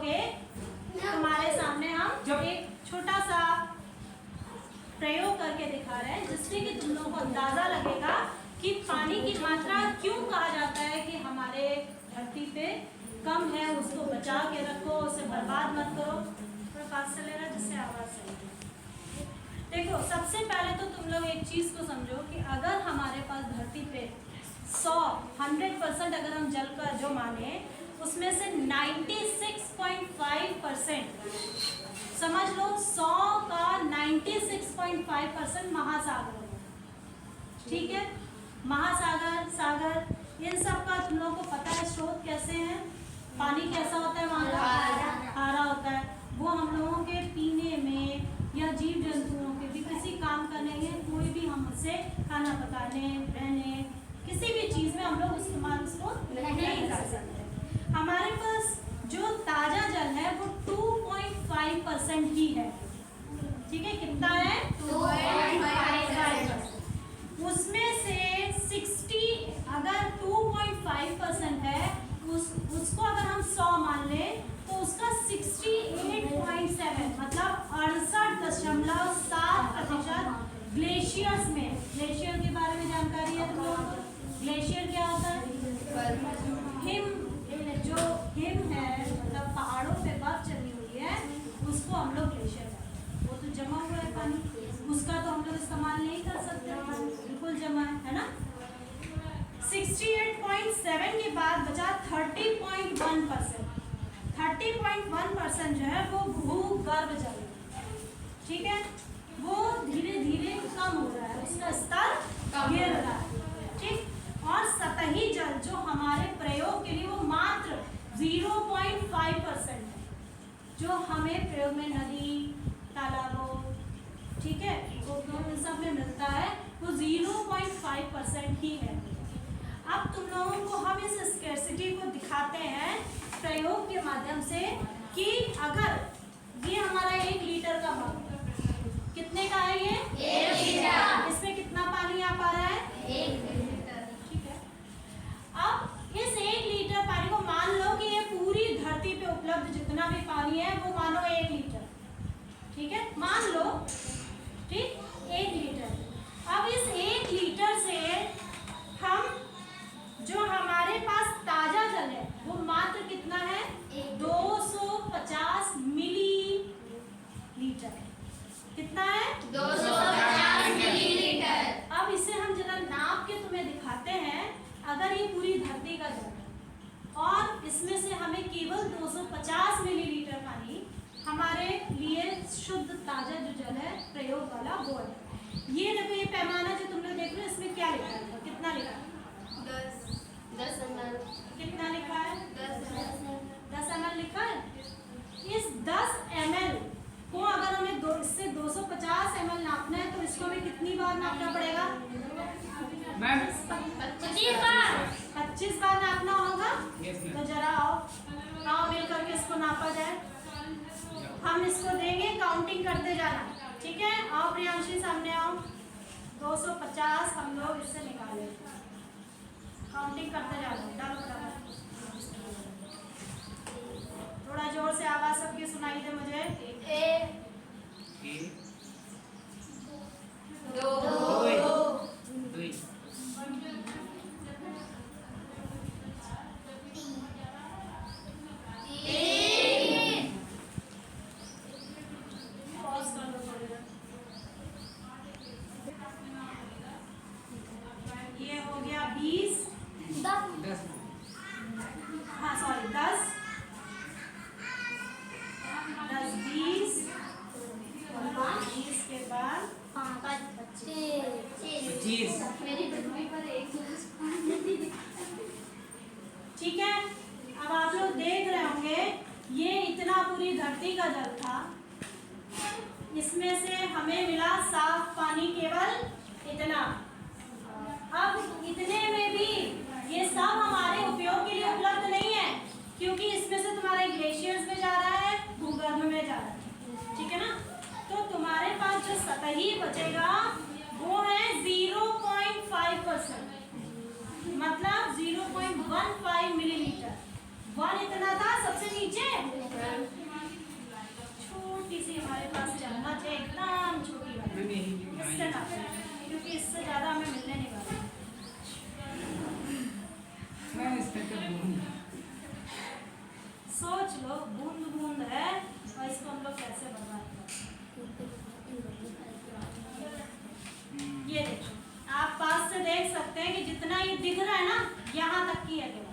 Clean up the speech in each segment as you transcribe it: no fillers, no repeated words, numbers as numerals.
देखोगे तुम्हारे सामने हम जब एक छोटा सा प्रयोग करके दिखा रहे हैं जिससे कि तुम लोगों को अंदाजा लगेगा कि पानी की मात्रा क्यों कहा जाता है कि हमारे धरती पे कम है, उसको बचा के रखो, उसे बर्बाद मत करो। थोड़ा पास से लेना जिससे आवाज सही है। देखो सबसे पहले तो तुम लोग एक चीज को समझो कि अगर हमारे पास धरती पे 100% अगर हम जल का जो माने उसमें से 96.5% समझ लो 100 का 96.5% महासागर, ठीक है। महासागर, सागर इन सब का तुम लोगों को पता है स्रोत कैसे हैं, पानी कैसा होता है वहाँ का, खारा होता है। वो हम लोगों के पीने में या जीव जंतुओं के भी किसी काम का नहीं है, कोई भी हम उससे खाना पकाने, रहने, किसी भी चीज में हम लोग इस्तेमाल उसको नहीं कर सकते। हमारे पास जो ताजा जल है वो 2.5% ही है, ठीक है। कितना है? 2.5%। उसमें से 60 अगर 2.5% है उसको अगर हम 100 मान लें तो उसका 68.7 मतलब 68.7% ग्लेशियर्स में। ग्लेशियर के बारे में जानकारी है तुम लोगों को? ग्लेशियर क्या होता है? हिम, जो हिम है मतलब पहाड़ों पे बर्फ जमी हुई है उसको हम लोग ग्लेशियर कहते हैं। वो तो जमा हुआ है पानी, उसका तो हम लोग इस्तेमाल नहीं कर सकते, बिल्कुल जमा है ना। 68.7 के बाद बचा 30.1%। 30.1% जो है वो भूगर्भ जल, ठीक है। वो धीरे धीरे कम हो रहा है, उसका स्तर गिर रहा है, ठीक। और सतही जल जो हमारे प्रयोग के लिए वो मात्र 0.5% है, जो हमें प्रयोग में नदी, तालाबों, ठीक है, इन सब में मिलता है, वो 0.5% ही है। अब तुम लोगों को हम इस स्कैर्सिटी को दिखाते हैं प्रयोग के माध्यम से कि अगर ये हमारा 1 लीटर का मग, कितने का है ये? 1 लीटर। इसमें कितना पानी आ पा रहा है? 1 लीटर, ठीक है। अब इस 1 लीटर पानी को मान लो कि ये पूरी धरती पे उपलब्ध जितना भी पानी है वो मानो 1 लीटर, ठीक है, मान लो, ठीक, 1 लीटर। अब इस 1 लीटर से हम जो हमारे पास ताजा जल है वो मात्र कितना है? 250 मिलीलीटर। कितना है? 250 मिलीलीटर। अब इसे हम जरा नाप के तुम्हें दिखाते हैं। अगर ये पूरी धरती का जल है और इसमें से हमें केवल 250 मिलीलीटर पानी हमारे लिए शुद्ध ताजा जो जल है प्रयोग वाला वो है। ये देखो ये पैमाना जो तुम लोग देख रहे हो इसमें क्या लिखा है? कितना लिखा है? 10 ml। कितना लिखा है? 10 ml लिखा है। इस 10 ml को अगर हमें इससे 250 ml नापना है तो इसको हमें कितनी बार नापना पड़ेगा? 25 बार नापना होगा। तो जरा आओ मिल करके इसको नापा जाए। हम इसको देंगे, काउंटिंग करते जाना, ठीक है। आओ प्रियांशी सामने आओ। 250 हम लोग इससे निकाले, काउंटिंग करते जाना, डालो फटाफट। थोड़ा जोर से आवाज सबकी सुनाई दे मुझे। 1 2 ये हो गया 20, 10, हाँ सॉरी 10, 20 और 20 के बाद 25। ठीक है। अब आप लोग देख रहे होंगे ये इतना पूरी धरती का जल था, इसमें से हमें मिला साफ पानी केवल इतना। अब इतने में भी ये सब हमारे उपयोग के लिए उपलब्ध नहीं है क्योंकि इसमें से तुम्हारे ग्लेशियर्स में जा रहा है, भूगर्भ में जा रहा है, ठीक है ना। तो तुम्हारे पास जो सतही बचेगा वो है 0.5%, मतलब 0.15 मिलीलीटर। 1 इतना था सबसे नीचे, छोटी सी हमारे पास चम्मच है, एकदम छोटी वाली, इससे ना, क्योंकि इससे ज्यादा हमें मिलने नहीं वाला। सोच लो, बूंद बूंद है और इसको हम लोग कैसे बर्बाद करें। ये देखो, आप पास से देख सकते हैं कि जितना ये दिख रहा है ना, यहाँ तक की है केवल,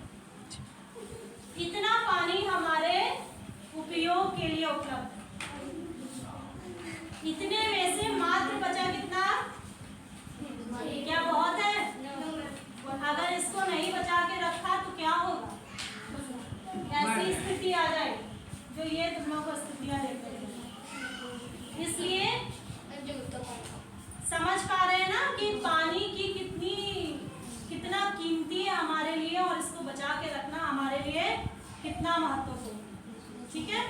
इतना पानी हमारे उपयोग के लिए उपलब्ध है। इतने में से मात्र बचा कितना? क्या बहुत है? अगर इसको नहीं बचा के रखा तो क्या होगा? ऐसी स्थिति आ जाएगी जो ये तुम लोग को स्थितियां देख रहे हैं। इसलिए समझ पा रहे हैं ना कि पानी की कितना कीमती है हमारे लिए, और इसको बचा के रखना हमारे लिए कितना महत्वपूर्ण है। ठीक है,